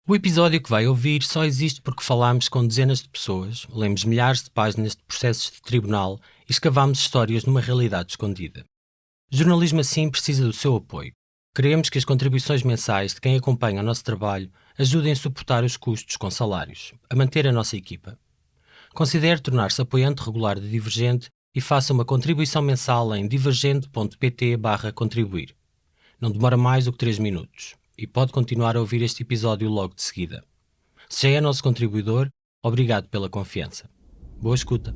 O episódio que vai ouvir só existe porque falámos com dezenas de pessoas, lemos milhares de páginas de processos de tribunal e escavámos histórias numa realidade escondida. Jornalismo assim precisa do seu apoio. Queremos que as contribuições mensais de quem acompanha o nosso trabalho ajudem a suportar os custos com salários, a manter a nossa equipa. Considere tornar-se apoiante regular de Divergente e faça uma contribuição mensal em divergente.pt/contribuir. Não demora mais do que 3 minutos. E pode continuar a ouvir este episódio logo de seguida. Se já é nosso contribuidor, obrigado pela confiança. Boa escuta.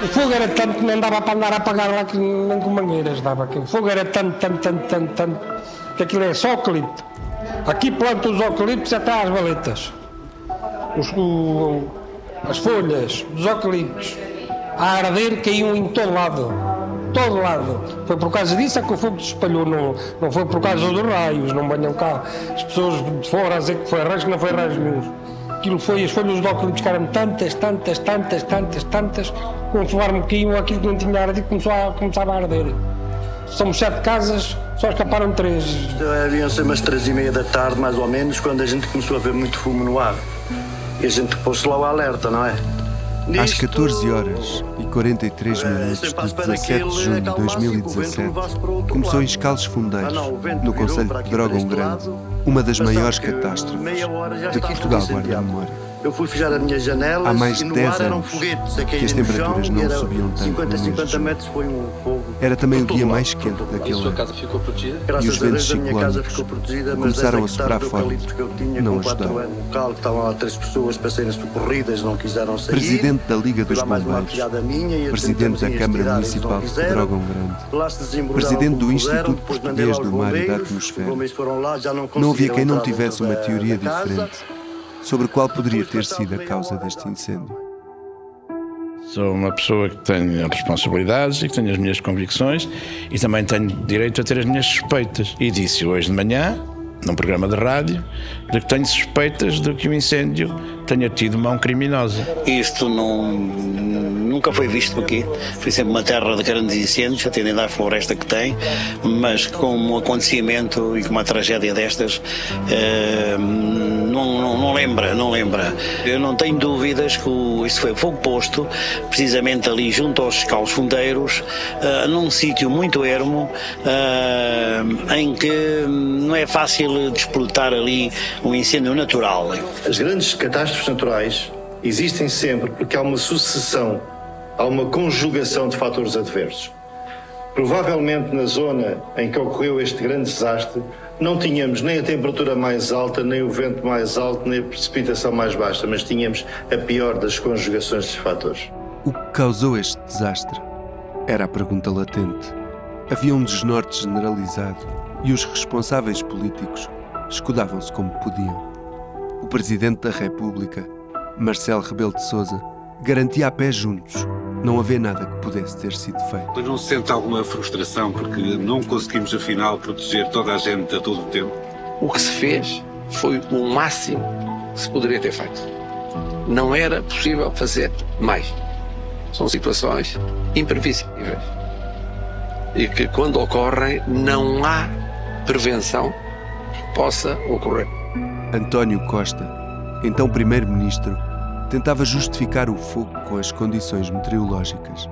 O fogo era tanto que não dava para andar a apagar lá que nem com mangueiras dava. O fogo era tanto, que aquilo é só eucalipto. Aqui planta os eucaliptos até às valetas. As folhas dos eucaliptos a arder caíam em todo lado. Todo lado. Foi por causa disso que o fogo se espalhou, não foi por causa dos raios, não venham cá as pessoas de fora a dizer que foi raios, que não foi raios nenhum. Aquilo foi, as folhas do eucalipto ficaram tantas, conforme caíam aquilo que não tinha ardido, começava a arder. Somos 7 casas, só escaparam 3. Deviam ser umas 3h30 da tarde, mais ou menos, quando a gente começou a ver muito fumo no ar. E a gente pôs-se lá o alerta, não é? Às 14h43 minutos de 17 de junho de 2017, começou em Escalos Fundeiros, no concelho de Pedrógão Grande, uma das maiores catástrofes de que Portugal guarda a memória. Eu fui fechar a minha janela. Há mais de 10 anos que as temperaturas não subiam tanto. 50 metros foi um fogo. Era também o dia mais quente daquele ano. E os ventos ciclónicos começaram a soprar forte. Não ajudaram. Estavam lá 3 pessoas para serem socorridas, não quiseram sair. Presidente da Liga dos Bombeiros, presidente da Câmara Municipal de Pedrógão Grande, presidente do Instituto Português do Mar e da Atmosfera. Não havia quem não tivesse uma teoria diferente sobre qual poderia ter sido a causa deste incêndio. Sou uma pessoa que tenho responsabilidades e que tenho as minhas convicções e também tenho direito a ter as minhas suspeitas. E disse hoje de manhã, num programa de rádio, de que tenho suspeitas de que o incêndio tenha tido mão criminosa. Isto nunca foi visto aqui. Foi sempre uma terra de grandes incêndios, atendendo à floresta que tem, mas com um acontecimento e com uma tragédia destas, não lembra. Eu não tenho dúvidas que isto foi fogo posto, precisamente ali junto aos Escalos Fundeiros, num sítio muito ermo, em que não é fácil despolutar ali um incêndio natural. As grandes catástrofes naturais existem sempre porque há uma sucessão, há uma conjugação de fatores adversos. Provavelmente na zona em que ocorreu este grande desastre, não tínhamos nem a temperatura mais alta, nem o vento mais alto, nem a precipitação mais baixa, mas tínhamos a pior das conjugações de fatores. O que causou este desastre? Era a pergunta latente. Havia um desnorte generalizado e os responsáveis políticos escudavam-se como podiam. O Presidente da República, Marcelo Rebelo de Sousa, garantia a pé juntos não haver nada que pudesse ter sido feito. Mas não se sente alguma frustração porque não conseguimos, afinal, proteger toda a gente a todo o tempo? O que se fez foi o máximo que se poderia ter feito. Não era possível fazer mais. São situações imprevisíveis e que, quando ocorrem, não há prevenção que possa ocorrer. António Costa, então Primeiro-Ministro, tentava justificar o fogo com as condições meteorológicas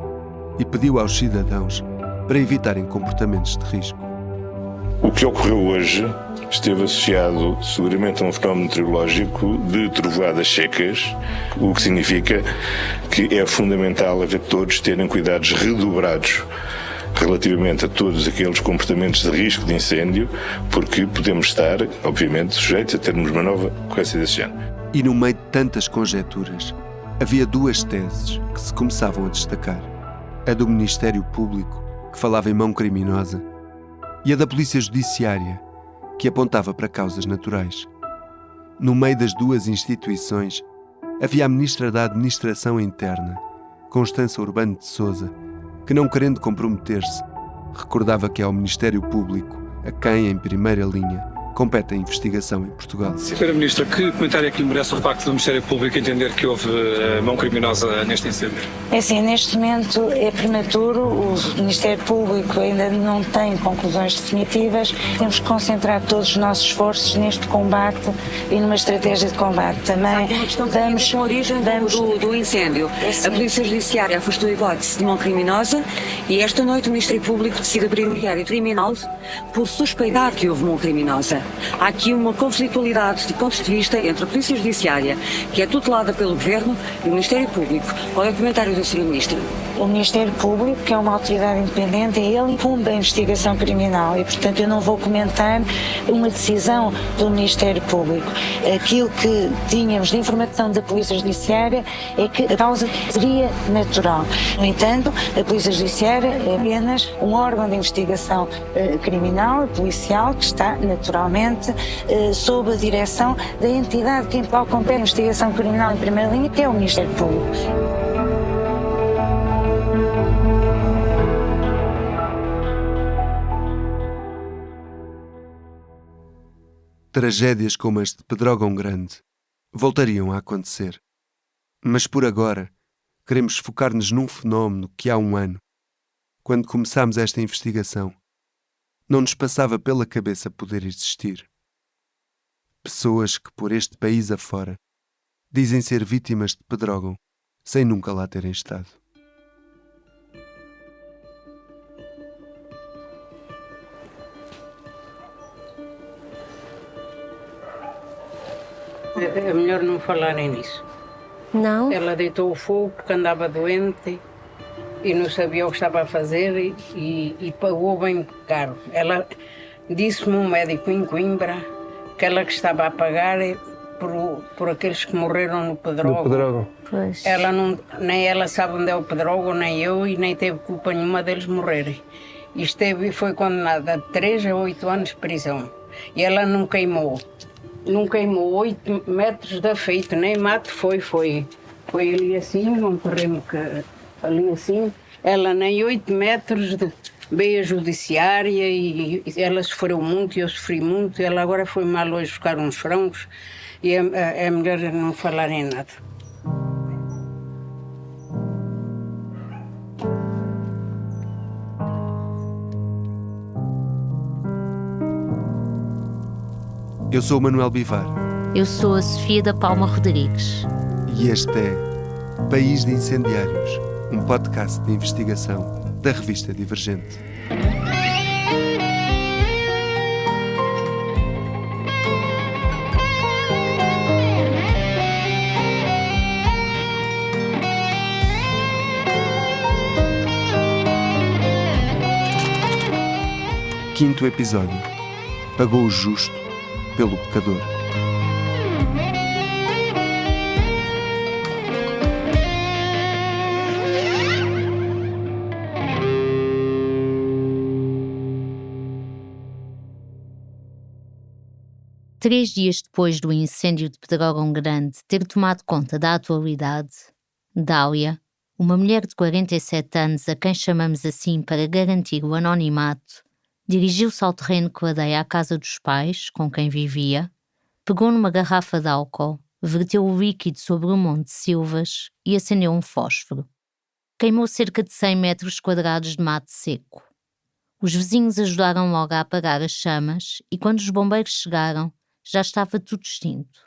e pediu aos cidadãos para evitarem comportamentos de risco. O que ocorreu hoje esteve associado seguramente a um fenómeno meteorológico de trovoadas secas, o que significa que é fundamental haver todos terem cuidados redobrados relativamente a todos aqueles comportamentos de risco de incêndio, porque podemos estar, obviamente, sujeitos a termos uma nova ocorrência desse género. E no meio de tantas conjecturas, havia 2 teses que se começavam a destacar. A do Ministério Público, que falava em mão criminosa, e a da Polícia Judiciária, que apontava para causas naturais. No meio das 2 instituições, havia a Ministra da Administração Interna, Constança Urbano de Sousa, que, não querendo comprometer-se, recordava que é ao Ministério Público a quem, em primeira linha, compete a investigação em Portugal. Senhora Ministra, que comentário é que lhe merece o facto do Ministério Público entender que houve mão criminosa neste incêndio? É assim, neste momento é prematuro, o Ministério Público ainda não tem conclusões definitivas, temos que concentrar todos os nossos esforços neste combate e numa estratégia de combate. Também vamos com a origem do incêndio. A Polícia Judiciária afastou a hipótese de mão criminosa e esta noite o Ministério Público decide abrir um inquérito criminal por suspeitar que houve mão criminosa. Há aqui uma conflitualidade de pontos de vista entre a Polícia Judiciária, que é tutelada pelo Governo, e o Ministério Público. Qual é o comentário da Sra. Ministra? O Ministério Público, que é uma autoridade independente, é ele que incumbe a investigação criminal e, portanto, eu não vou comentar uma decisão do Ministério Público. Aquilo que tínhamos de informação da Polícia Judiciária é que a causa seria natural. No entanto, a Polícia Judiciária é apenas um órgão de investigação criminal, policial, que está naturalmente sob a direção da entidade que compete a investigação criminal em primeira linha, que é o Ministério Público. Tragédias como as de Pedrógão Grande voltariam a acontecer. Mas por agora, queremos focar-nos num fenómeno que há um ano, quando começámos esta investigação, não nos passava pela cabeça poder existir. Pessoas que por este país afora dizem ser vítimas de Pedrógão, sem nunca lá terem estado. É melhor não falarem nisso. Não? Ela deitou o fogo porque andava doente e não sabia o que estava a fazer e pagou bem caro. Ela disse-me um médico em Coimbra que ela que estava a pagar por aqueles que morreram no Pedrógão. Pois. Nem ela sabe onde é o Pedrógão, nem eu, e nem teve culpa nenhuma deles morrerem. Foi condenada a 3 a 8 anos de prisão. E ela não queimou 8 metros de afeito, nem mato foi ali assim, um terreno ali assim. Ela nem 8 metros veio a judiciária e ela sofreu muito, eu sofri muito. Ela agora foi mal hoje buscar uns frangos e é melhor não falar em nada. Eu sou o Manuel Bivar. Eu sou a Sofia da Palma Rodrigues. E este é País de Incendiários, um podcast de investigação da revista Divergente. Quinto episódio. Pagou o justo pelo pecador. Três dias depois do incêndio de Pedrógão Grande ter tomado conta da atualidade, Dália, uma mulher de 47 anos a quem chamamos assim para garantir o anonimato, dirigiu-se ao terreno que ladeia a casa dos pais, com quem vivia, pegou numa garrafa de álcool, verteu o líquido sobre um monte de silvas e acendeu um fósforo. Queimou cerca de 100 metros quadrados de mato seco. Os vizinhos ajudaram logo a apagar as chamas e quando os bombeiros chegaram, já estava tudo extinto.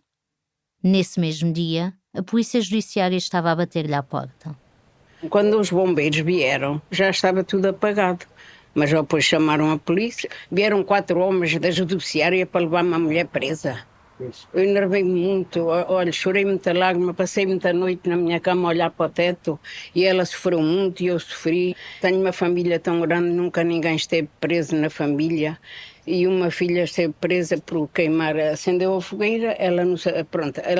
Nesse mesmo dia, a Polícia Judiciária estava a bater-lhe à porta. Quando os bombeiros vieram, já estava tudo apagado. Mas depois chamaram a polícia, vieram 4 homens da judiciária para levar uma mulher presa. Eu enervei-me muito, olha, chorei muita lágrima, passei muita noite na minha cama a olhar para o teto e ela sofreu muito e eu sofri. Tenho uma família tão grande, nunca ninguém esteve preso na família e uma filha esteve presa por queimar, acendeu a fogueira, ela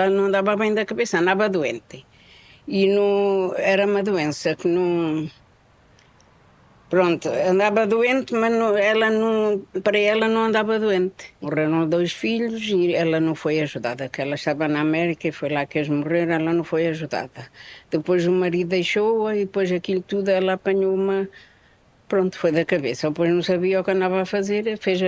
não andava bem da cabeça, andava doente. E era uma doença que não... Pronto, andava doente, mas para ela não andava doente. Morreram 2 filhos e ela não foi ajudada, que ela estava na América e foi lá que eles morreram, ela não foi ajudada. Depois o marido deixou-a e depois aquilo tudo ela apanhou uma... Pronto, foi da cabeça. Depois não sabia o que andava a fazer, fez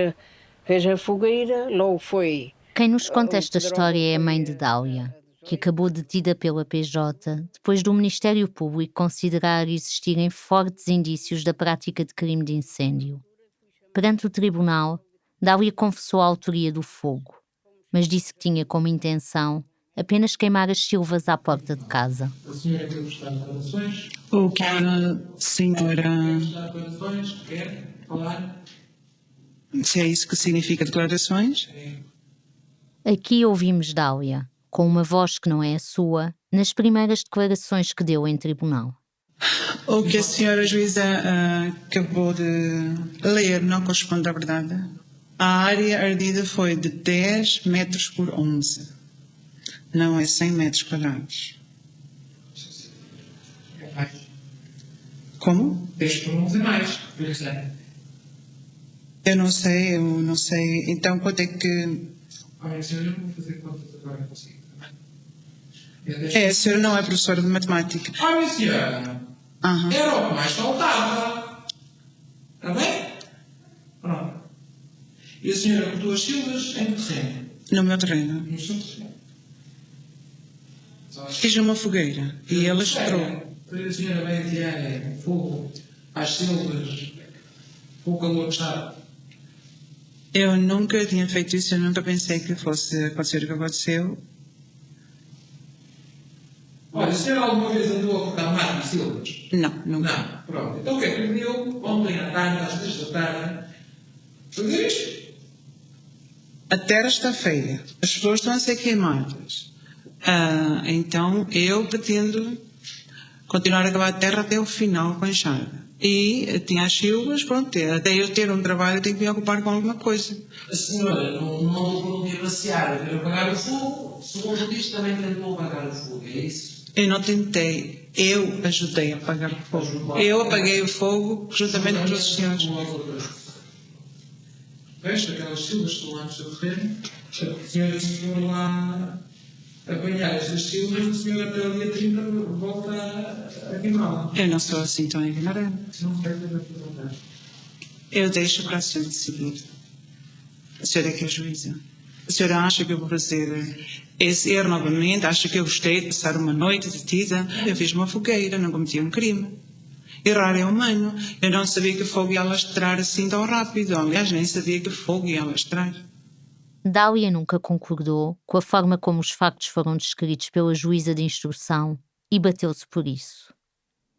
Fez a fogueira, logo foi. Quem nos conta esta história é a mãe de Dália, que acabou detida pela PJ depois do Ministério Público considerar existirem fortes indícios da prática de crime de incêndio. Perante o tribunal, Dália confessou a autoria do fogo, mas disse que tinha como intenção apenas queimar as silvas à porta de casa. A senhora quer prestar declarações? O que a senhora... Prestar declarações? Quer falar? Se é isso que significa declarações? Aqui ouvimos Dália, com uma voz que não é a sua, nas primeiras declarações que deu em tribunal. O que a senhora juíza acabou de ler não corresponde à verdade. A área ardida foi de 10 metros por 11. Não é 100 metros quadrados. É mais. Como? 10 por 11 é mais. Eu não sei. Então, quanto é que... Olha, senhora, eu vou fazer contas agora consigo. A senhora não é professora de matemática. Olha, senhora. Era o que mais faltava. Está bem? Pronto. E a senhora cortou as silvas em que terreno? No meu terreno. No seu terreno. Fiz uma fogueira e ela estourou. A senhora vai atirar fogo às silvas com o calor que está. Eu nunca tinha feito isso, eu nunca pensei que fosse acontecer o que aconteceu. Olha, a senhora alguma vez andou a cortar mato e silvas? Não, nunca. Não, pronto. Então o que é que lhe deu ontem à tarde, às 3 da tarde, fazer isto? A terra está feia, as pessoas estão a ser queimadas. Então eu pretendo continuar a cavar a terra até o final com a enxada. E tinha as silvas, pronto, até eu ter um trabalho eu tenho que me ocupar com alguma coisa. A senhora não podia passear, quer apagar o fogo, segundo diz também tentou apagar o fogo, é isso? Eu não tentei, eu ajudei a apagar o fogo. Eu apaguei o fogo juntamente com os outros senhores. Veja aquelas silvas que estão lá no seu terreno, a senhora se for lá apanhar estas silvas, a senhora até o dia 30 volta a queimá-la. Eu não sou assim tão ignorante. Não vai ter a perguntar. Eu deixo para a senhora decidir. A senhora é que é juíza. A senhora acha que eu vou fazer esse erro novamente? Acha que eu gostei de passar uma noite detida? Eu fiz uma fogueira, não cometi um crime. Errar é humano. Eu não sabia que o fogo ia alastrar assim tão rápido. Aliás, nem sabia que o fogo ia alastrar. Dália nunca concordou com a forma como os factos foram descritos pela juíza de instrução e bateu-se por isso.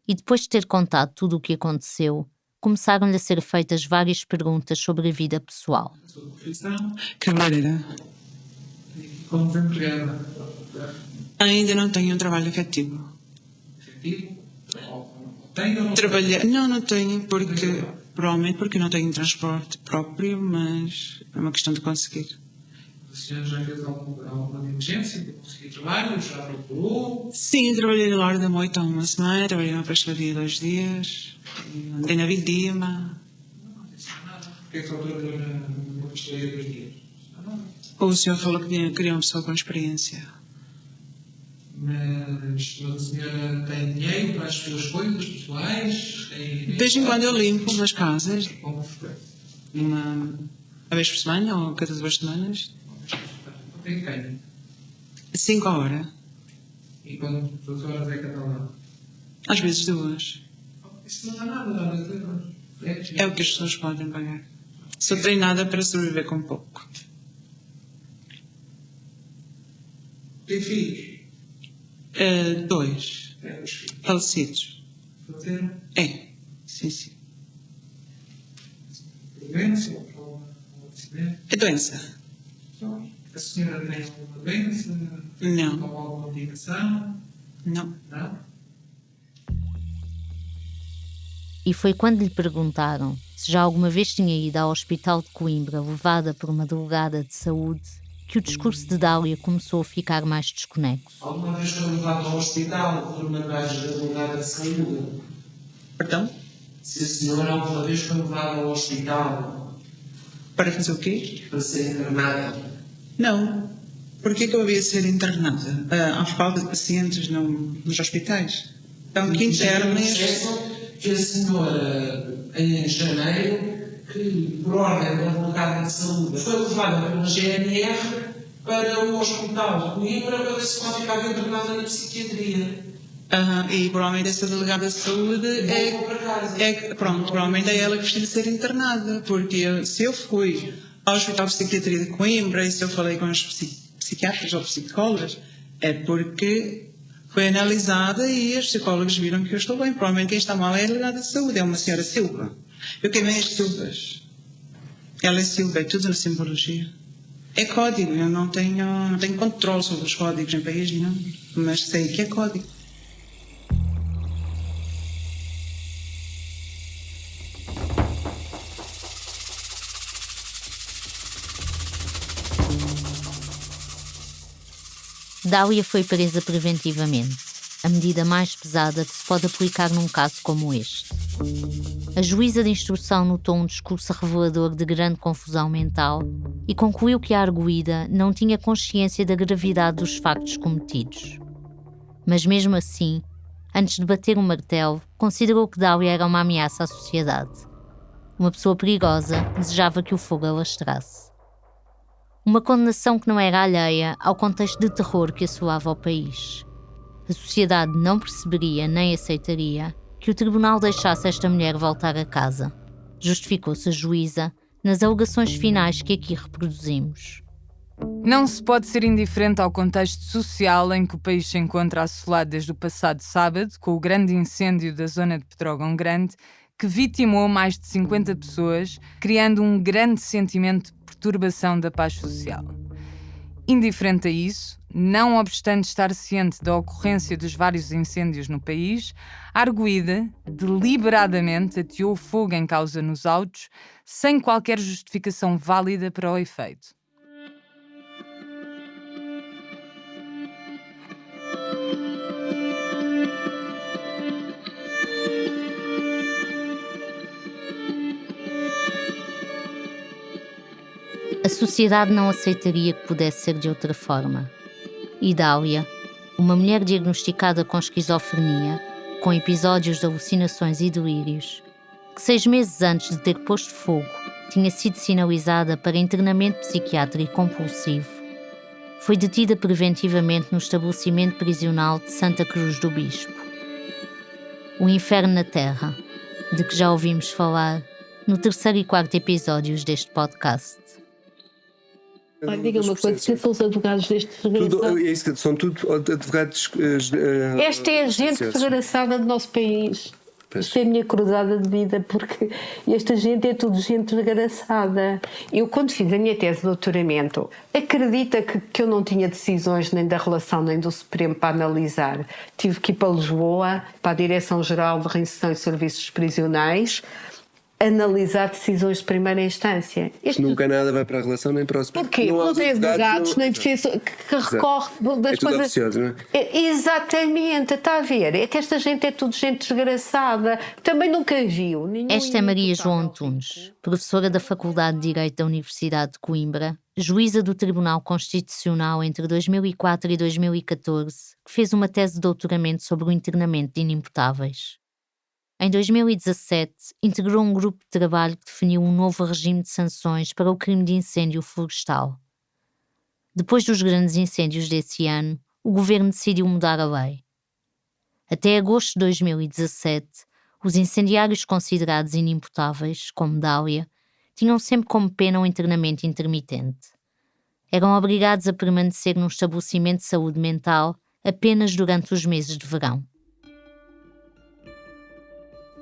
E depois de ter contado tudo o que aconteceu, começaram-lhe a ser feitas várias perguntas sobre a vida pessoal. Cabeleireira. Como desempregada? Ainda não tenho um trabalho efetivo. Efetivo? Tem ou não? Trabalhar? Não tenho, provavelmente porque não tenho transporte próprio, mas é uma questão de conseguir. A senhora já fez alguma diligência de conseguir trabalho? Já procurou? Sim, trabalhei na hora da moita há uma semana, trabalhei na pastelaria 2 dias, andei na Vindima. Porquê é que faltou na pastelaria 2 dias? O senhor falou que queria uma pessoa com experiência. Mas a senhora tem dinheiro para as suas coisas pessoais? De vez em quando eu limpo umas casas. Com frequência? Uma vez por semana ou cada 2 semanas. Tem quem? 5 a hora. E quantas horas é cada hora? Às vezes 2. Isso não dá nada, dá 10 euros. É o que as pessoas podem pagar. Sou treinada para sobreviver com pouco. Tem filhos? 2. Falecidos. Solteiro? É. Sim. Doença? É doença. A senhora tem alguma doença? Não. Ou alguma medicação? Não. Não? E foi quando lhe perguntaram se já alguma vez tinha ido ao hospital de Coimbra levada por uma delegada de saúde que o discurso de Dália começou a ficar mais desconexo. Alguma vez foi levado ao hospital por uma gaja da delegada de saúde? Perdão? Se a senhora alguma vez foi levada ao hospital... Para fazer o quê? Para ser internada? Não. Porquê que eu havia de ser internada? Há falta de pacientes nos hospitais. Então, que internem... Que a senhora, em janeiro, que, por ordem da delegada de saúde, foi levada pela GNR para o hospital de Coimbra para ver se ela ficava internada na psiquiatria. E provavelmente essa delegada de saúde provavelmente é ela que precisa ser internada, porque se eu fui ao Hospital de Psiquiatria de Coimbra e se eu falei com os psiquiatras ou psicólogos, é porque foi analisada e os psicólogos viram que eu estou bem. Provavelmente quem está mal é a delegada de saúde, é uma senhora Silva. Eu queimei as Silvas. Ela é Silva, é tudo na simbologia. É código, eu não tenho controle sobre os códigos em país nenhum, mas sei que é código. Dália foi presa preventivamente, a medida mais pesada que se pode aplicar num caso como este. A juíza de instrução notou um discurso revelador de grande confusão mental e concluiu que a arguida não tinha consciência da gravidade dos factos cometidos. Mas mesmo assim, antes de bater o martelo, considerou que Dália era uma ameaça à sociedade. Uma pessoa perigosa desejava que o fogo alastrasse. Uma condenação que não era alheia ao contexto de terror que assolava o país. A sociedade não perceberia nem aceitaria que o tribunal deixasse esta mulher voltar a casa. Justificou-se a juíza nas alegações finais que aqui reproduzimos. Não se pode ser indiferente ao contexto social em que o país se encontra assolado desde o passado sábado, com o grande incêndio da zona de Pedrógão Grande, que vitimou mais de 50 pessoas, criando um grande sentimento de perturbação da paz social. Indiferente a isso, não obstante estar ciente da ocorrência dos vários incêndios no país, a arguida deliberadamente ateou fogo em causa nos autos, sem qualquer justificação válida para o efeito. A sociedade não aceitaria que pudesse ser de outra forma. E Dália, uma mulher diagnosticada com esquizofrenia, com episódios de alucinações e delírios, que 6 meses antes de ter posto fogo tinha sido sinalizada para internamento psiquiátrico compulsivo, foi detida preventivamente no estabelecimento prisional de Santa Cruz do Bispo. O Inferno na Terra, de que já ouvimos falar no 3º e 4º episódios deste podcast. Diga uma coisa, quem são os advogados deste desgraçado? São tudo advogados. Esta é a gente desgraçada do nosso país. Isto é a minha cruzada de vida, porque esta gente é tudo gente desgraçada. Eu, quando fiz a minha tese de doutoramento, acredita que eu não tinha decisões nem da relação nem do Supremo para analisar. Tive que ir para Lisboa, para a Direção-Geral de Reinserção e Serviços Prisionais, analisar decisões de primeira instância. Nunca nada vai para a relação nem para o Supremo. Porquê? Não tem advogados, nem defensor que recorre das coisas. Absurdo, não é? Exatamente, está a ver? É que esta gente é tudo gente desgraçada. Também nunca viu. Esta é Maria João Antunes, professora da Faculdade de Direito da Universidade de Coimbra, juíza do Tribunal Constitucional entre 2004 e 2014, que fez uma tese de doutoramento sobre o internamento de inimputáveis. Em 2017, integrou um grupo de trabalho que definiu um novo regime de sanções para o crime de incêndio florestal. Depois dos grandes incêndios desse ano, o governo decidiu mudar a lei. Até agosto de 2017, os incendiários considerados inimputáveis, como Dália, tinham sempre como pena um internamento intermitente. Eram obrigados a permanecer num estabelecimento de saúde mental apenas durante os meses de verão.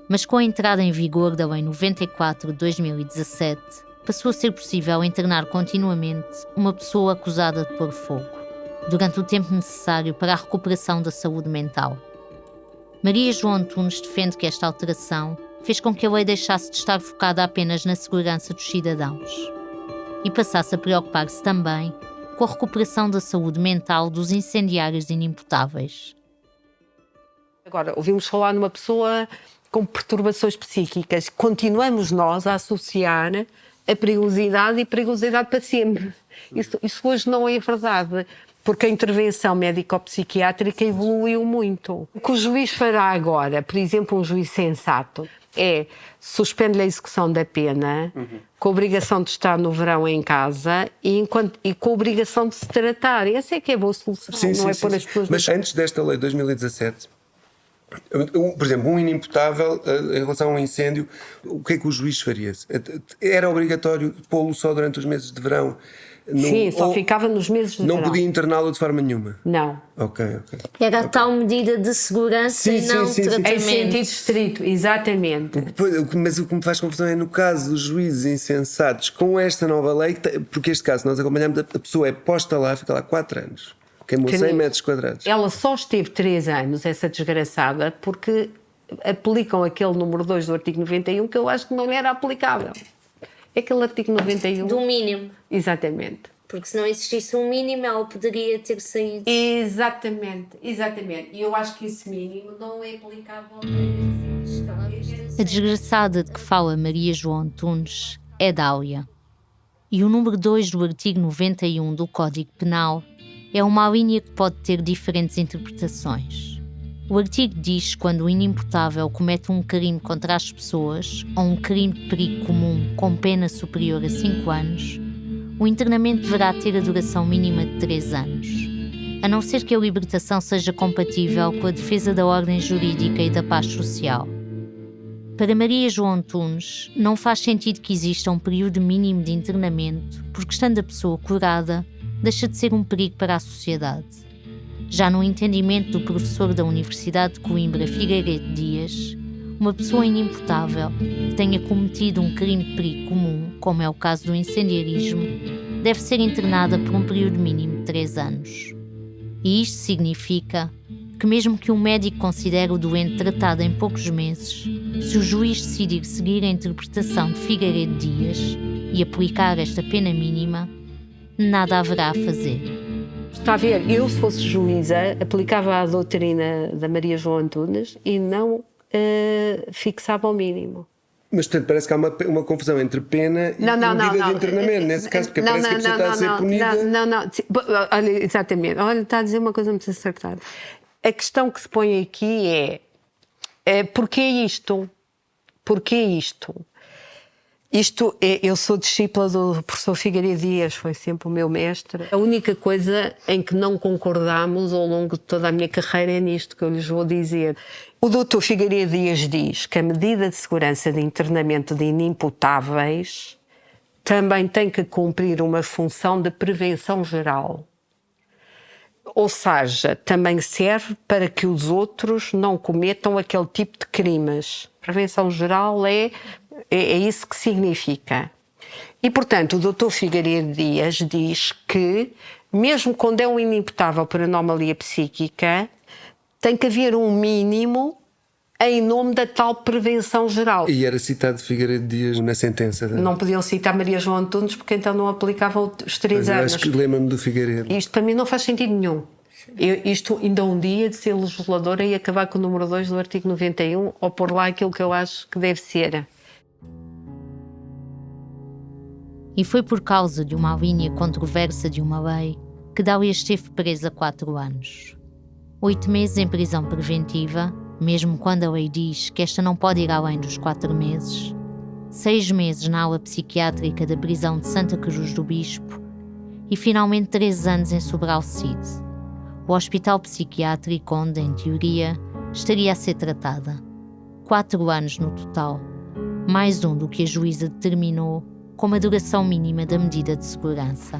Mas com a entrada em vigor da Lei 94 de 2017, passou a ser possível internar continuamente uma pessoa acusada de pôr fogo, durante o tempo necessário para a recuperação da saúde mental. Maria João Antunes defende que esta alteração fez com que a lei deixasse de estar focada apenas na segurança dos cidadãos e passasse a preocupar-se também com a recuperação da saúde mental dos incendiários inimputáveis. Agora, ouvimos falar numa pessoa com perturbações psíquicas. Continuamos nós a associar a perigosidade e perigosidade para sempre. Isso hoje não é verdade, porque a intervenção médico-psiquiátrica evoluiu muito. O que o juiz fará agora, por exemplo, um juiz sensato, é suspende-lhe a execução da pena, com a obrigação de estar no verão em casa e com a obrigação de se tratar. Essa é que é a boa solução, não é pôr as pessoas... Mas antes desta lei de 2017, por exemplo, um inimputável em relação a um incêndio, o que é que o juiz faria? Era obrigatório pô-lo só durante os meses de verão? Sim, só ficava nos meses de verão. Não podia interná-lo de forma nenhuma? Não. Ok. Era a tal medida de segurança e não tratamento. Em sentido estrito, exatamente. Mas o que me faz confusão é no caso dos juízes insensatos com esta nova lei, porque este caso nós acompanhamos, a pessoa é posta lá, fica lá 4 anos. Queimou 100 metros quadrados. Ela só esteve 3 anos, essa desgraçada, porque aplicam aquele número 2 do artigo 91 que eu acho que não era aplicável. Aquele artigo 91... Do mínimo. Exatamente. Porque se não existisse um mínimo, ela poderia ter saído. Exatamente. E eu acho que esse mínimo não é aplicável A desgraçada de que fala Maria João Antunes é Dália. E o número 2 do artigo 91 do Código Penal é uma linha que pode ter diferentes interpretações. O artigo diz que quando o inimputável comete um crime contra as pessoas ou um crime de perigo comum com pena superior a 5 anos, o internamento deverá ter a duração mínima de 3 anos, a não ser que a libertação seja compatível com a defesa da ordem jurídica e da paz social. Para Maria João Antunes, não faz sentido que exista um período mínimo de internamento, porque estando a pessoa curada, deixa de ser um perigo para a sociedade. Já no entendimento do professor da Universidade de Coimbra, Figueiredo Dias, uma pessoa inimputável que tenha cometido um crime de perigo comum, como é o caso do incendiarismo, deve ser internada por um período mínimo de 3 anos. E isto significa que mesmo que um médico considere o doente tratado em poucos meses, se o juiz decidir seguir a interpretação de Figueiredo Dias e aplicar esta pena mínima, nada haverá a fazer. Está a ver, eu se fosse juíza aplicava a doutrina da Maria João Antunes e não fixava o mínimo. Mas portanto parece que há uma confusão entre pena e medida de internamento, nesse caso, porque parece que a pessoa está a ser punida. Não. Olha, exatamente. Olha, está a dizer uma coisa muito acertada. A questão que se põe aqui é porquê isto? Porquê isto? Eu sou discípula do professor Figueiredo Dias, foi sempre o meu mestre. A única coisa em que não concordamos ao longo de toda a minha carreira é nisto que eu lhes vou dizer. O doutor Figueiredo Dias diz que a medida de segurança de internamento de inimputáveis também tem que cumprir uma função de prevenção geral. Ou seja, também serve para que os outros não cometam aquele tipo de crimes. Prevenção geral é isso que significa. E, portanto, o Dr. Figueiredo Dias diz que, mesmo quando é um inimputável por anomalia psíquica, tem que haver um mínimo em nome da tal prevenção geral. E era citado Figueiredo Dias na sentença? Não podiam citar Maria João Antunes porque então não aplicavam os 3 anos. Acho que lembro-me do Figueiredo. Isto para mim não faz sentido nenhum. Isto ainda um dia de ser legisladora e acabar com o número 2 do artigo 91 ou pôr lá aquilo que eu acho que deve ser. E foi por causa de uma linha controversa de uma lei que Dália esteve presa 4 anos. 8 meses em prisão preventiva, mesmo quando a lei diz que esta não pode ir além dos 4 meses. 6 meses na ala psiquiátrica da prisão de Santa Cruz do Bispo e finalmente 3 anos em Sobral Cid, o hospital psiquiátrico onde, em teoria, estaria a ser tratada. 4 anos no total, mais um do que a juíza determinou como a duração mínima da medida de segurança.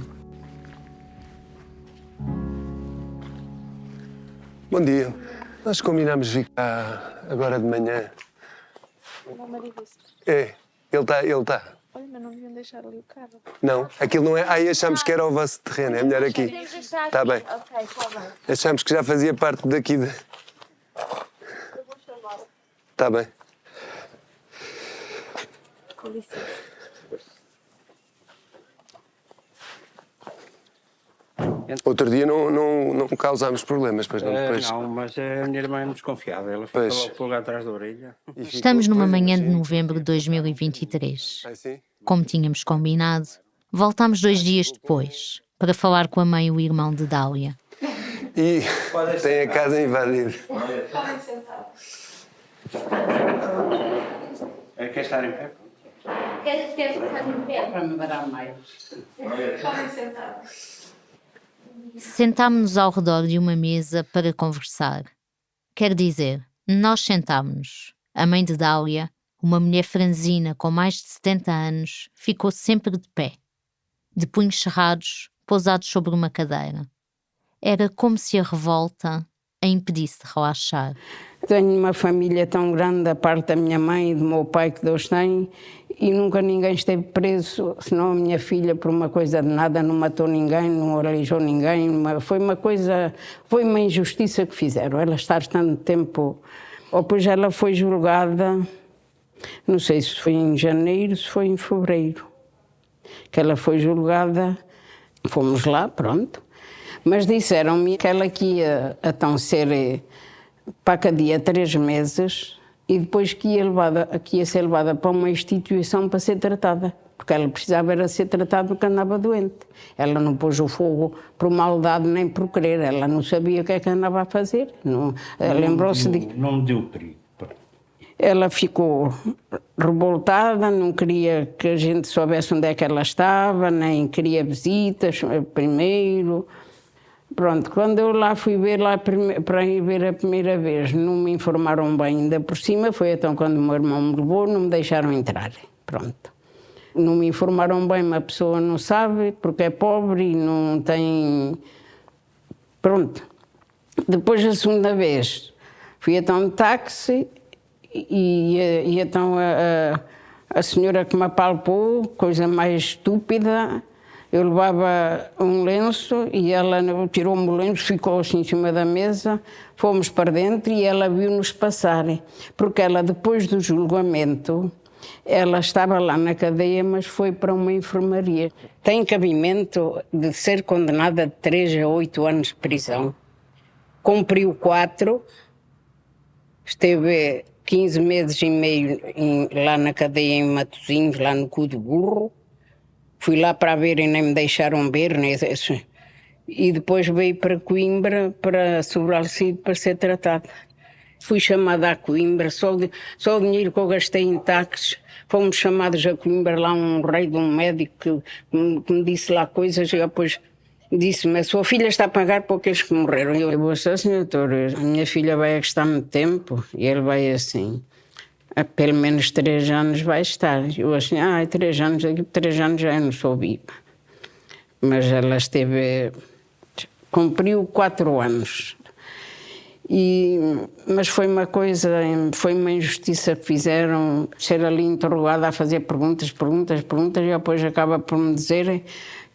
Bom dia. Nós combinámos vir cá agora de manhã. O meu marido disse. É, ele está. Olha, mas não deviam deixar ali o carro. Não, aquilo não é. Aí achámos que era o vosso terreno, é melhor aqui. Está bem. Ok, está bem. Achámos que já fazia parte daqui. Eu vou chamar. Está bem. Com licença. Outro dia não causámos problemas, pois não? Depois... Não, mas a minha irmã é desconfiada, ela fica logo pulga atrás da orelha. Estamos numa manhã de novembro de 2023. Como tínhamos combinado, voltámos 2 dias depois, para falar com a mãe e o irmão de Dália. E tem a casa invadida. Podem sentar. Quer estar em pé? Quer ficar em pé para me dar mais. Podem sentar. Sentámo-nos ao redor de uma mesa para conversar. Quer dizer, nós sentámo-nos. A mãe de Dália, uma mulher franzina com mais de 70 anos, ficou sempre de pé, de punhos cerrados, pousados sobre uma cadeira. Era como se a revolta a impedisse de relaxar. Tenho uma família tão grande da parte da minha mãe e do meu pai, que Deus tem, e nunca ninguém esteve preso, senão a minha filha, por uma coisa de nada, não matou ninguém, não alijou ninguém. Foi uma injustiça que fizeram. Ela estar tanto tempo... Ou depois ela foi julgada, não sei se foi em janeiro, se foi em fevereiro, que ela foi julgada, fomos lá, pronto. Mas disseram-me que ela que ia então ser para a cadeia 3 meses e depois que ia ser levada para uma instituição para ser tratada, porque ela precisava era ser tratada porque andava doente. Ela não pôs o fogo por maldade nem por querer, ela não sabia o que é que andava a fazer. Lembrou-se de... Não deu perigo. Ela ficou revoltada, não queria que a gente soubesse onde é que ela estava, nem queria visitas primeiro. Pronto, quando eu lá fui ver para ir ver a primeira vez, não me informaram bem ainda por cima, foi então quando o meu irmão me levou, não me deixaram entrar. Pronto. Não me informaram bem, uma pessoa não sabe, porque é pobre e não tem... Pronto. Depois, a segunda vez, fui então de táxi e então a senhora que me apalpou, coisa mais estúpida, eu levava um lenço e ela tirou-me o lenço, ficou assim em cima da mesa, fomos para dentro e ela viu-nos passarem. Porque ela, depois do julgamento, ela estava lá na cadeia, mas foi para uma enfermaria. Tem cabimento de ser condenada de 3 a 8 anos de prisão. Cumpriu 4, esteve 15 meses e meio lá na cadeia em Matosinhos, lá no Cu do Burro. Fui lá para ver e nem me deixaram ver. E depois veio para Coimbra, para Sobralcido, para ser tratada. Fui chamada a Coimbra, só o dinheiro que eu gastei em táxis. Fomos chamados a Coimbra, lá um rei de um médico que me disse lá coisas e depois disse-me: a sua filha está a pagar por aqueles que morreram. E eu vou assim, senhor doutor, a minha filha vai gastar muito tempo. E ele vai assim... Há pelo menos 3 anos vai estar. Eu assim, 3 anos, daqui por 3 anos já eu não sou viva. Mas ela esteve... Cumpriu 4 anos. Mas foi uma coisa, foi uma injustiça que fizeram, ser ali interrogada a fazer perguntas, e depois acaba por me dizer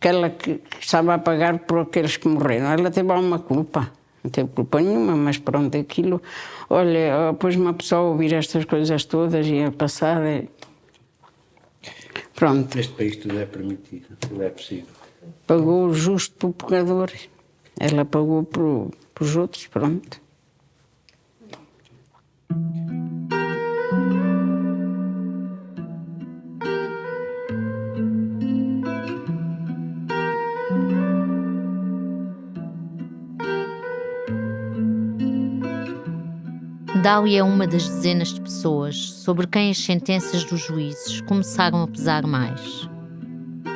que ela que estava a pagar por aqueles que morreram. Ela teve alguma culpa. Não teve culpa nenhuma, mas pronto, aquilo... Olha, depois uma pessoa ouvir estas coisas todas e a passar... Pronto. Neste país tudo é permitido, tudo é possível. Pagou o justo pelo pecador. Ela pagou pelos outros, pronto. Dália é uma das dezenas de pessoas sobre quem as sentenças dos juízes começaram a pesar mais.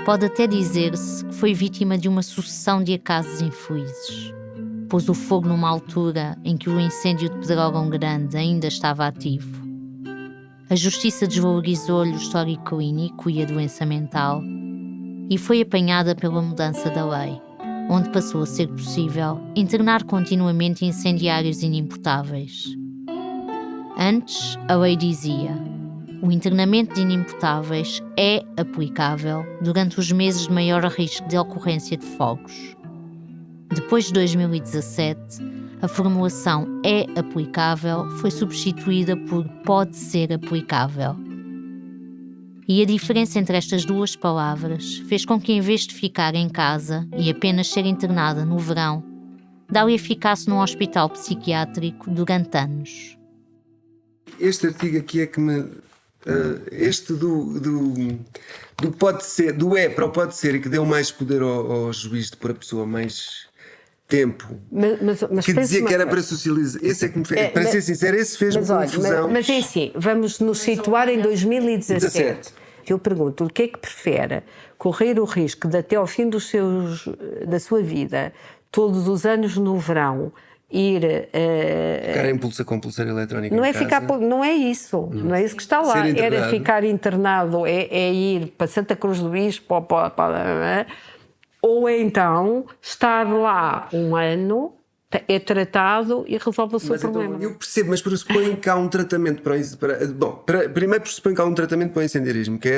Pode até dizer-se que foi vítima de uma sucessão de acasos infelizes. Pôs o fogo numa altura em que o incêndio de Pedrógão Grande ainda estava ativo. A justiça desvalorizou-lhe o histórico clínico e a doença mental e foi apanhada pela mudança da lei, onde passou a ser possível internar continuamente incendiários inimputáveis. Antes, a lei dizia: o internamento de inimputáveis é aplicável durante os meses de maior risco de ocorrência de fogos. Depois de 2017, a formulação é aplicável foi substituída por pode ser aplicável. E a diferença entre estas duas palavras fez com que, em vez de ficar em casa e apenas ser internada no verão, Dália ficasse num hospital psiquiátrico durante anos. Este artigo aqui é que me... este do pode ser, do é para o pode ser, e que deu mais poder ao juiz de pôr a pessoa mais tempo que dizia que era para socializar. Esse é que me fez, para ser sincero, esse fez-me confusão. Mas é assim, vamos nos situar em 2017. Eu pergunto, o que é que prefere? Correr o risco de até ao fim da sua vida, todos os anos no verão, ficar em com pulseira eletrónica não em é casa. não é isso, não é isso que está lá. Era ficar internado, é ir para Santa Cruz do Bispo, ou então estar lá um ano, é tratado e resolve o seu problema. Então, eu percebo, mas pressupõe que há um tratamento primeiro pressupõe que há um tratamento para o incendiarismo, que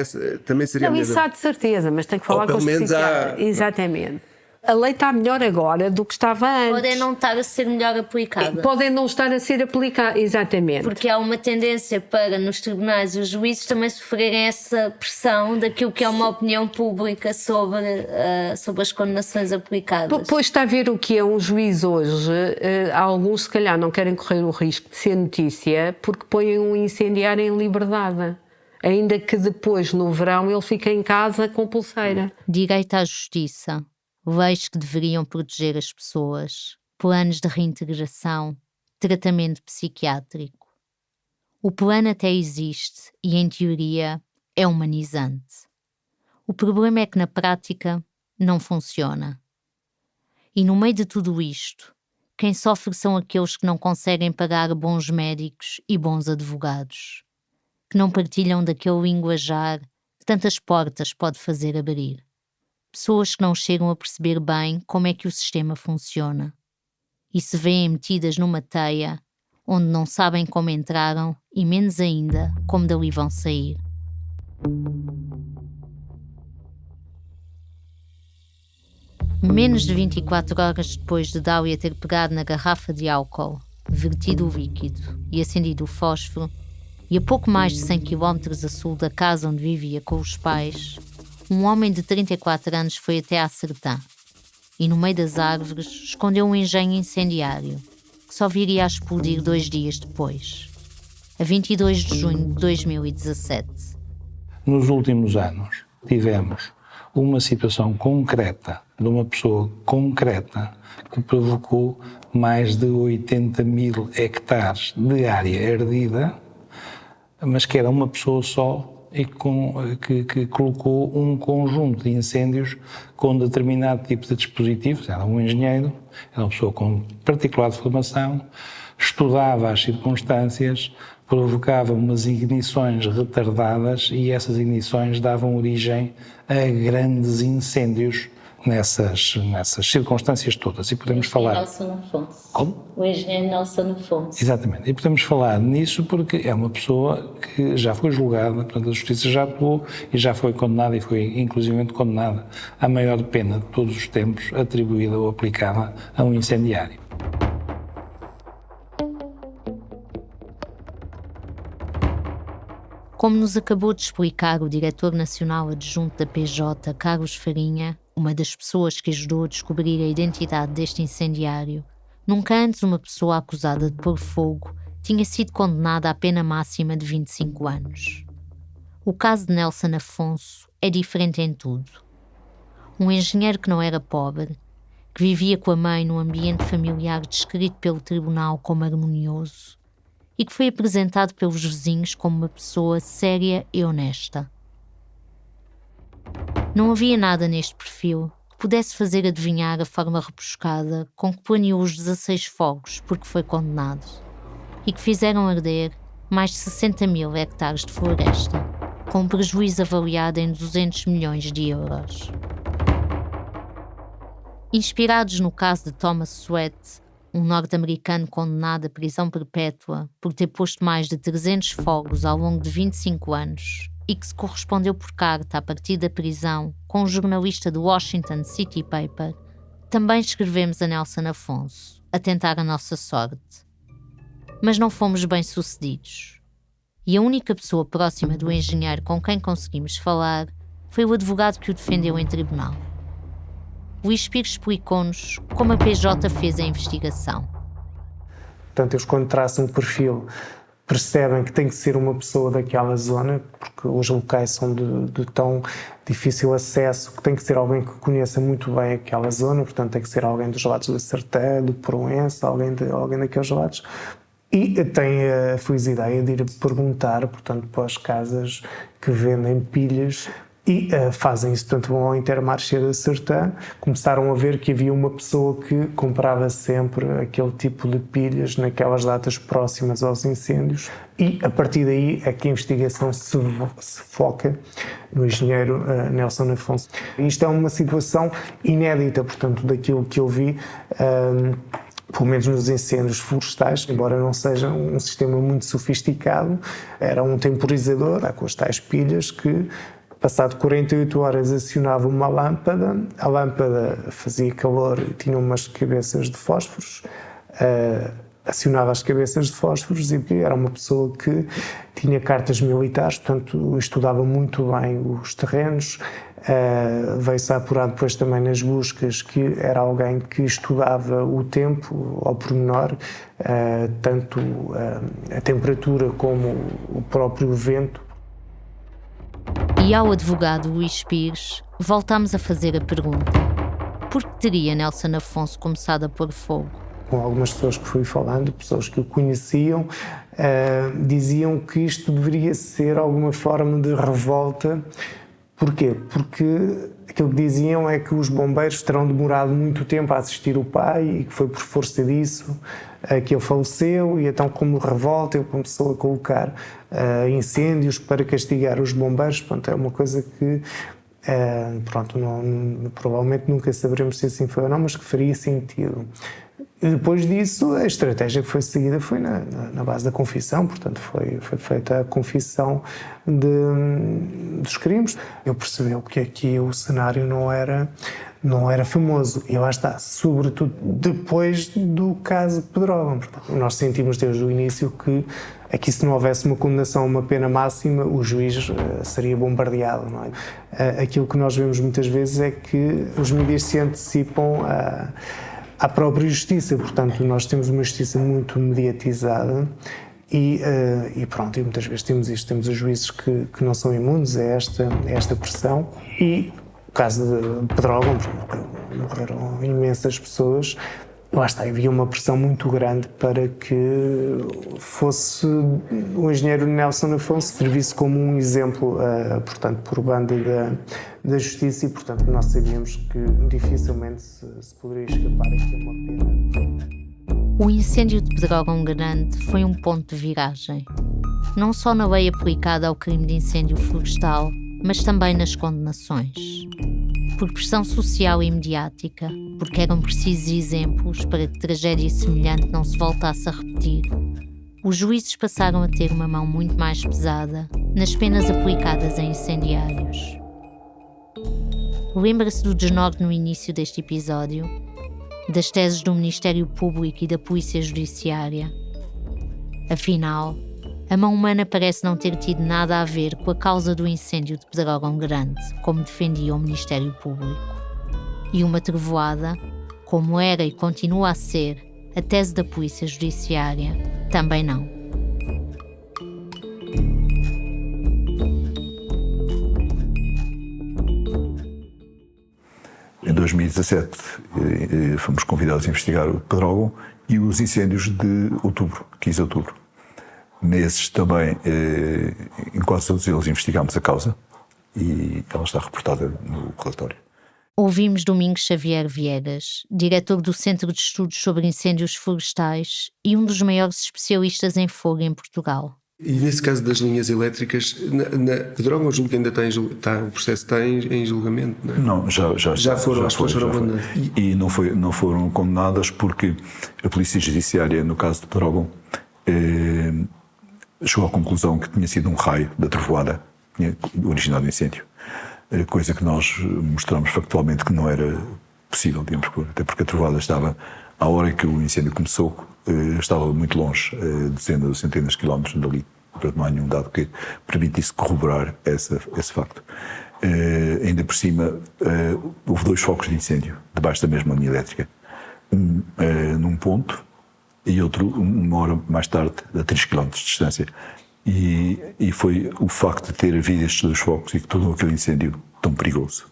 também seria... Não, isso há de certeza, mas tem que falar com os psiquiatras. Exatamente. A lei está melhor agora do que estava antes. Podem não estar a ser melhor aplicada. Podem não estar a ser aplicada, exatamente. Porque há uma tendência para, nos tribunais e os juízes, também sofrerem essa pressão daquilo que é uma opinião pública sobre as condenações aplicadas. Pois está a ver o que é um juiz hoje. Alguns, se calhar, não querem correr o risco de ser notícia porque põem um incendiário em liberdade. Ainda que depois, no verão, ele fique em casa com pulseira. Direito à justiça. Leis que deveriam proteger as pessoas, planos de reintegração, tratamento psiquiátrico. O plano até existe e, em teoria, é humanizante. O problema é que, na prática, não funciona. E, no meio de tudo isto, quem sofre são aqueles que não conseguem pagar bons médicos e bons advogados, que não partilham daquele linguajar que tantas portas pode fazer abrir. Pessoas que não chegam a perceber bem como é que o sistema funciona e se veem metidas numa teia onde não sabem como entraram e menos ainda como dali vão sair. Menos de 24 horas depois de Dália ter pegado na garrafa de álcool, vertido o líquido e acendido o fósforo, e a pouco mais de 100 km a sul da casa onde vivia com os pais, um homem de 34 anos foi até à Sertã e, no meio das árvores, escondeu um engenho incendiário que só viria a explodir 2 dias depois, a 22 de junho de 2017. Nos últimos anos, tivemos uma situação concreta de uma pessoa concreta que provocou mais de 80 mil hectares de área ardida, mas que era uma pessoa só e que colocou um conjunto de incêndios com determinado tipo de dispositivos. Era um engenheiro, era uma pessoa com particular formação, estudava as circunstâncias, provocava umas ignições retardadas e essas ignições davam origem a grandes incêndios nessas circunstâncias todas. E podemos falar... Nelson Afonso. Como? O engenheiro Nelson Afonso. Exatamente. E podemos falar nisso porque é uma pessoa que já foi julgada, portanto a justiça já atuou e já foi condenada e foi inclusivamente condenada à maior pena de todos os tempos atribuída ou aplicada a um incendiário. Como nos acabou de explicar o diretor nacional adjunto da PJ, Carlos Farinha, uma das pessoas que ajudou a descobrir a identidade deste incendiário, nunca antes uma pessoa acusada de pôr fogo tinha sido condenada à pena máxima de 25 anos. O caso de Nelson Afonso é diferente em tudo. Um engenheiro que não era pobre, que vivia com a mãe num ambiente familiar descrito pelo tribunal como harmonioso, e que foi apresentado pelos vizinhos como uma pessoa séria e honesta. Não havia nada neste perfil que pudesse fazer adivinhar a forma rebuscada com que planeou os 16 fogos porque foi condenado e que fizeram arder mais de 60 mil hectares de floresta, com um prejuízo avaliado em 200 milhões de euros. Inspirados no caso de Thomas Sweat, um norte-americano condenado à prisão perpétua por ter posto mais de 300 fogos ao longo de 25 anos e que se correspondeu por carta a partir da prisão com um jornalista do Washington City Paper, também escrevemos a Nelson Afonso, a tentar a nossa sorte. Mas não fomos bem-sucedidos. E a única pessoa próxima do engenheiro com quem conseguimos falar foi o advogado que o defendeu em tribunal. Luís Pires explicou-nos como a PJ fez a investigação. Portanto, eles quando traçam um perfil percebem que tem que ser uma pessoa daquela zona, porque os locais são de tão difícil acesso, que tem que ser alguém que conheça muito bem aquela zona, portanto tem que ser alguém dos lados da Sertã, do Proença, alguém daqueles lados. E tem a feliz ideia de ir perguntar, portanto, para as casas que vendem pilhas, e fazem isso, portanto vão ao Intermarché da Sertã, começaram a ver que havia uma pessoa que comprava sempre aquele tipo de pilhas naquelas datas próximas aos incêndios, e a partir daí é que a investigação se foca no engenheiro Nelson Afonso. Isto é uma situação inédita, portanto, daquilo que eu vi, pelo menos nos incêndios florestais, embora não seja um sistema muito sofisticado, era um temporizador, com as tais pilhas que, passado 48 horas, acionava uma lâmpada, a lâmpada fazia calor e tinha umas cabeças de fósforos, acionava as cabeças de fósforos, e era uma pessoa que tinha cartas militares, portanto estudava muito bem os terrenos, veio-se a apurar depois também nas buscas que era alguém que estudava o tempo ao pormenor, tanto a temperatura como o próprio vento. E ao advogado Luís Pires, voltámos a fazer a pergunta: por que teria Nelson Afonso começado a pôr fogo? Com algumas pessoas que fui falando, pessoas que o conheciam, diziam que isto deveria ser alguma forma de revolta. Porquê? Porque aquilo que diziam é que os bombeiros terão demorado muito tempo a assistir o pai e que foi por força disso que ele faleceu, e então, como revolta, ele começou a colocar incêndios para castigar os bombeiros. Pronto, é uma coisa que provavelmente nunca saberemos se assim foi ou não, mas que faria sentido. E depois disso, a estratégia que foi seguida foi na base da confissão, portanto foi feita a confissão dos crimes. Eu percebi que aqui o cenário não era famoso, e lá está, sobretudo depois do caso Pedrógão. Nós sentimos desde o início que aqui, se não houvesse uma condenação a uma pena máxima, o juiz seria bombardeado, não é? Aquilo que nós vemos muitas vezes é que os mídias se antecipam à própria justiça, portanto nós temos uma justiça muito mediatizada e muitas vezes temos isto, temos os juízes que não são imunes a esta pressão. E o caso de Pedrógão, morreram imensas pessoas, lá está, havia uma pressão muito grande para que fosse o engenheiro Nelson Afonso servisse como um exemplo, portanto, por banda da justiça, e portanto nós sabíamos que dificilmente se poderia escapar aqui a uma pena. O incêndio de Pedrógão Grande foi um ponto de viragem, não só na lei aplicada ao crime de incêndio florestal, mas também nas condenações. Por pressão social e mediática, porque eram precisos exemplos para que tragédia semelhante não se voltasse a repetir, os juízes passaram a ter uma mão muito mais pesada nas penas aplicadas a incendiários. Lembra-se do desnorte no início deste episódio? Das teses do Ministério Público e da Polícia Judiciária? Afinal, a mão humana parece não ter tido nada a ver com a causa do incêndio de Pedrógão Grande, como defendia o Ministério Público. E uma trovoada, como era e continua a ser a tese da Polícia Judiciária, também não. Em 2017 fomos convidados a investigar o Pedrógão e os incêndios de outubro, 15 de outubro. Nesses também, em quase todos eles, investigámos a causa e ela está reportada no relatório. Ouvimos Domingos Xavier Viegas, diretor do Centro de Estudos sobre Incêndios Florestais e um dos maiores especialistas em fogo em Portugal. E nesse caso das linhas elétricas, na Pedrógão, julgo que ainda o processo está em julgamento, não é? Não, já foram abandonadas. E não foram condenadas porque a Polícia Judiciária, no caso de Pedrógão, chegou à conclusão que tinha sido um raio da trovoada que tinha originado o incêndio, coisa que nós mostramos factualmente que não era possível, digamos, até porque a trovoada estava, à hora que o incêndio começou, estava muito longe, dezenas ou centenas de quilómetros dali, portanto não há nenhum dado que permitisse corroborar esse facto. Ainda por cima, houve 2 focos de incêndio debaixo da mesma linha elétrica, um num ponto e outro 1 hora mais tarde, a 3 km de distância. E foi o facto de ter havido estes 2 focos e que todo aquele incêndio tão perigoso.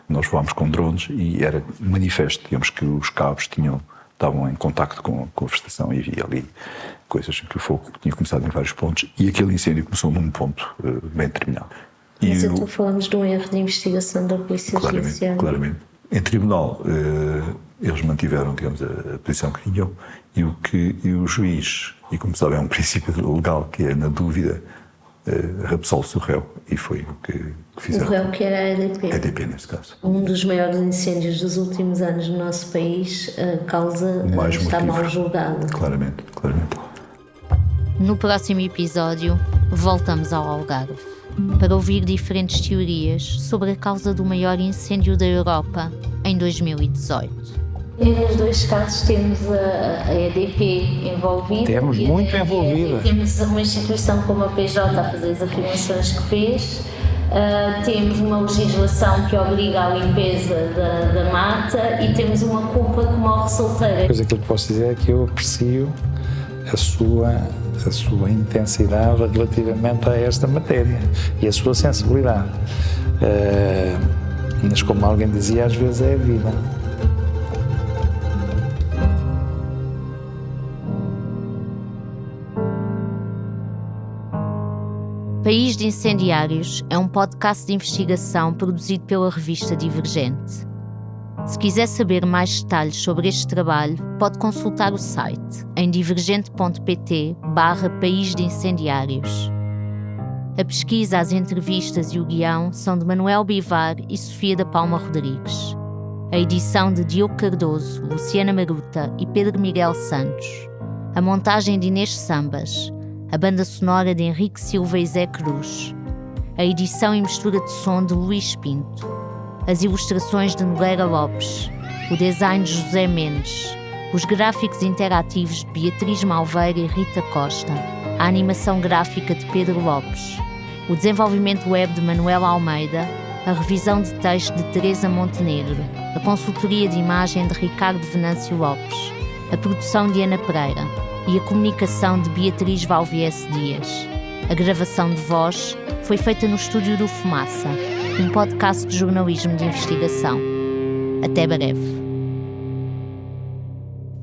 Nós voámos com drones e era manifesto, digamos que os cabos estavam em contacto com a vegetação e havia ali coisas que o fogo tinha começado em vários pontos e aquele incêndio começou num ponto bem determinado. Mas então falamos de um erro de investigação da Polícia Judiciária. Claramente. Em tribunal, eles mantiveram, digamos, a posição que tinham e o juiz, e como sabe é um princípio legal que é na dúvida, absolve-se o réu e foi o que fizeram. O réu que era a EDP. A EDP, nesse caso. Um dos maiores incêndios dos últimos anos no nosso país, a causa está mal julgada. Claramente. No próximo episódio, voltamos ao Algarve para ouvir diferentes teorias sobre a causa do maior incêndio da Europa em 2018. E nos 2 casos temos a EDP envolvida. Temos muito envolvida. Temos uma instituição como a PJ a fazer as afirmações que fez. Temos uma legislação que obriga à limpeza da mata e temos uma culpa que morre solteira. Pois aquilo que posso dizer é que eu aprecio a sua intensidade relativamente a esta matéria e a sua sensibilidade. Mas como alguém dizia, às vezes é a vida. País de Incendiários é um podcast de investigação produzido pela revista Divergente. Se quiser saber mais detalhes sobre este trabalho, pode consultar o site em divergente.pt/País de Incendiários. A pesquisa, as entrevistas e o guião são de Manuel Bivar e Sofia da Palma Rodrigues. A edição de Diogo Cardoso, Luciana Maruta e Pedro Miguel Santos. A montagem de Inês Sambas. A banda sonora de Henrique Silva e Zé Cruz, a edição e mistura de som de Luís Pinto, as ilustrações de Nogueira Lopes, o design de José Mendes, os gráficos interativos de Beatriz Malveira e Rita Costa, a animação gráfica de Pedro Lopes, o desenvolvimento web de Manuela Almeida, a revisão de texto de Teresa Montenegro, a consultoria de imagem de Ricardo Venâncio Lopes, a produção de Ana Pereira, e a comunicação de Beatriz Valviesse Dias. A gravação de voz foi feita no estúdio do Fumaça, um podcast de jornalismo de investigação. Até breve.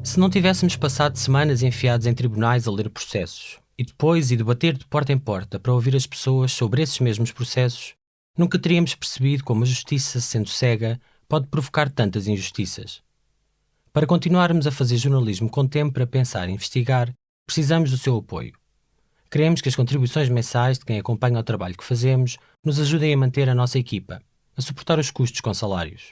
Se não tivéssemos passado semanas enfiados em tribunais a ler processos e depois debater de porta em porta para ouvir as pessoas sobre esses mesmos processos, nunca teríamos percebido como a justiça, sendo cega, pode provocar tantas injustiças. Para continuarmos a fazer jornalismo com tempo para pensar e investigar, precisamos do seu apoio. Queremos que as contribuições mensais de quem acompanha o trabalho que fazemos nos ajudem a manter a nossa equipa, a suportar os custos com salários.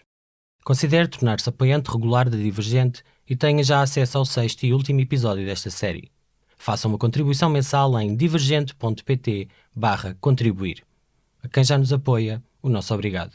Considere tornar-se apoiante regular da Divergente e tenha já acesso ao 6º e último episódio desta série. Faça uma contribuição mensal em divergente.pt/contribuir. A quem já nos apoia, o nosso obrigado.